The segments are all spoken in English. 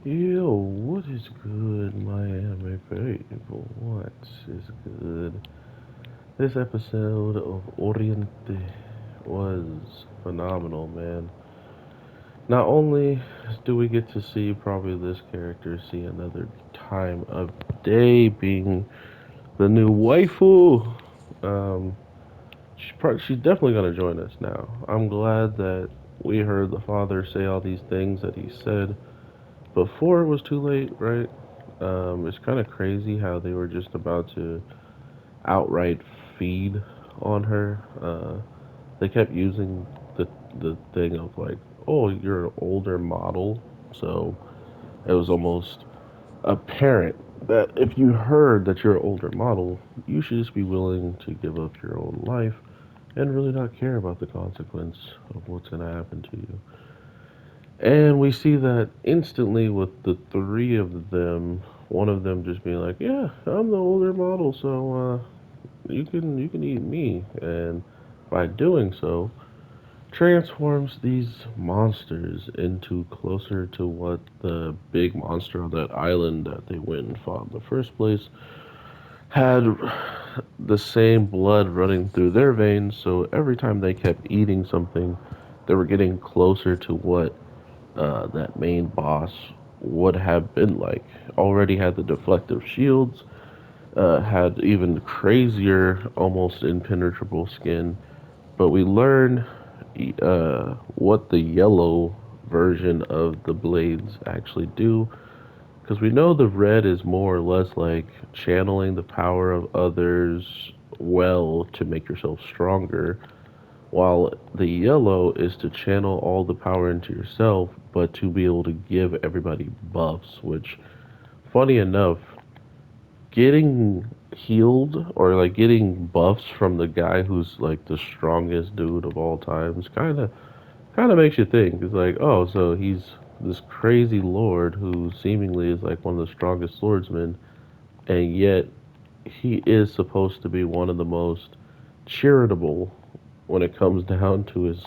Yo, what is good, my anime people? What is good? This episode of Orient was phenomenal, man. Not only do we get to see probably this character see another time of day being the new waifu, um, she's definitely gonna join us now. I'm glad that we heard the father say all these things that he said before it was too late, right? It's kind of crazy how they were just about to outright feed on her. They kept using the thing of like, oh, you're an older model, so it was almost apparent that if you heard that you're an older model, you should just be willing to give up your own life and really not care about the consequence of what's going to happen to you. And we see that instantly with the three of them. One of them just being like, "Yeah, I'm the older model, so you can eat me." And by doing so, transforms these monsters into closer to what the big monster on that island that they went and fought in the first place had the same blood running through their veins. So every time they kept eating something, they were getting closer to what that main boss would have been like. Already had the deflective shields, had even crazier, almost impenetrable skin. But we learn what the yellow version of the blades actually do. Because we know the red is more or less like channeling the power of others well to make yourself stronger, while the yellow is to channel all the power into yourself, but to be able to give everybody buffs, which, funny enough, getting healed or like getting buffs from the guy who's like the strongest dude of all times kind of makes you think. It's like, oh, so he's this crazy lord who seemingly is like one of the strongest swordsmen, and yet he is supposed to be one of the most charitable when it comes down to his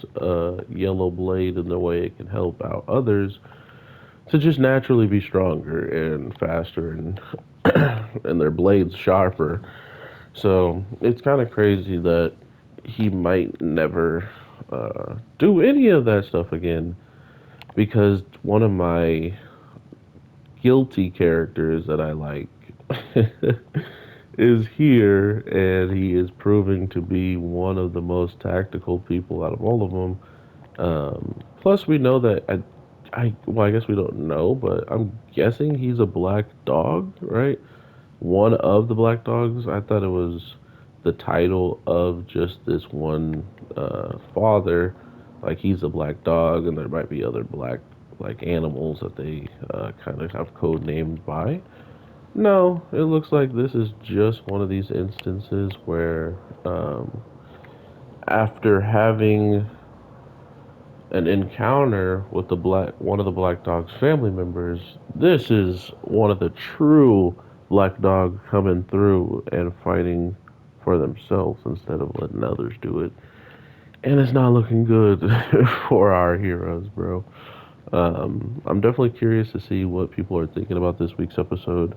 yellow blade and the way it can help out others to just naturally be stronger and faster and and their blades sharper. So it's kind of crazy that he might never do any of that stuff again because one of my guilty characters that I like is here, and he is proving to be one of the most tactical people out of all of them. Plus, we know that well, I guess we don't know, but I'm guessing he's a black dog, right? One of the black dogs. I thought it was the title of just this one father, like he's a black dog, and there might be other black like animals that they kind of have code named by. No, it looks like this is just one of these instances where, after having an encounter with the black one of the black dog's family members, this is one of the true black dog coming through and fighting for themselves instead of letting others do it. And it's not looking good for our heroes, bro. I'm definitely curious to see what people are thinking about this week's episode.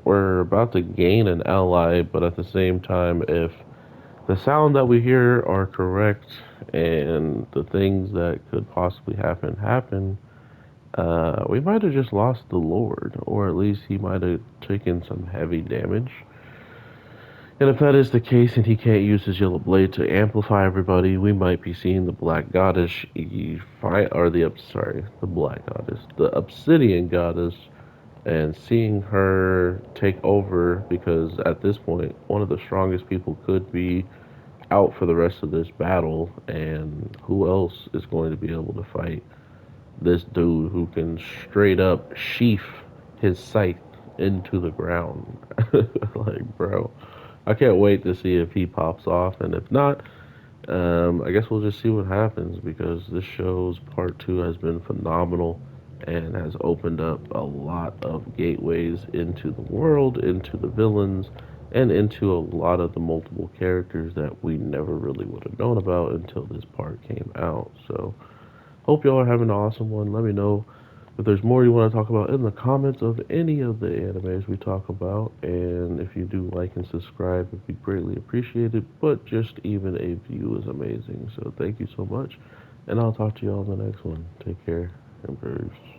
We're about to gain an ally, but at the same time, if the sound that we hear are correct and the things that could possibly happen, we might have just lost the Lord, or at least he might have taken some heavy damage. And if that is the case and he can't use his yellow blade to amplify everybody, we might be seeing the Black Goddess fight, or the Black Goddess, the Obsidian Goddess, and seeing her take over because at this point, one of the strongest people could be out for the rest of this battle, and who else is going to be able to fight this dude who can straight up sheath his scythe into the ground? Like, bro, I can't wait to see if he pops off, and if not, I guess we'll just see what happens because this show's part two has been phenomenal and has opened up a lot of gateways into the world, into the villains, and into a lot of the multiple characters that we never really would have known about until this part came out. So, hope y'all are having an awesome one. Let me know If there's more you want to talk about in the comments of any of the animes we talk about, and if you do like and subscribe, it'd be greatly appreciated. But just even a view is amazing. So thank you so much, and I'll talk to you all in the next one. Take care and peace.